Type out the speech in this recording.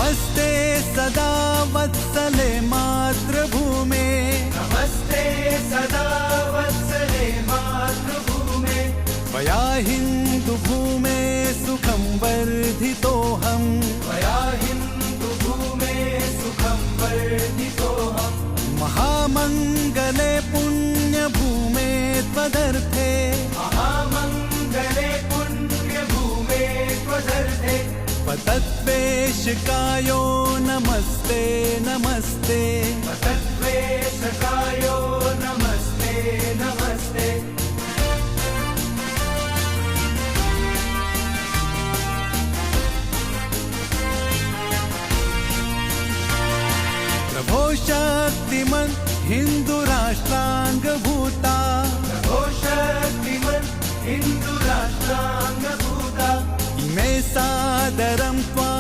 नमस्ते सदा वत्सले मातृभूमे, नमस्ते सदा वत्सले मातृभूमे, त्वया हिन्दुभूमे सुखं वर्धितोऽहम्, त्वया हिन्दुभूमे सुखं वर्धितोऽहम्। महामङ्गले पुण्यभूमे त्वदर्थे, महामङ्गले पुण्यभूमे त्वदर्थे, पतद्वेषकायो नमस्ते नमस्ते, पतद्वेषकायो नमस्ते नमस्ते। प्रभो शक्तिमन् हिन्दुराष्ट्राङ्गभूता, प्रभो शक्तिमन् हिन्दुराष्ट्राङ्गभूता, इमे सादरं त्वां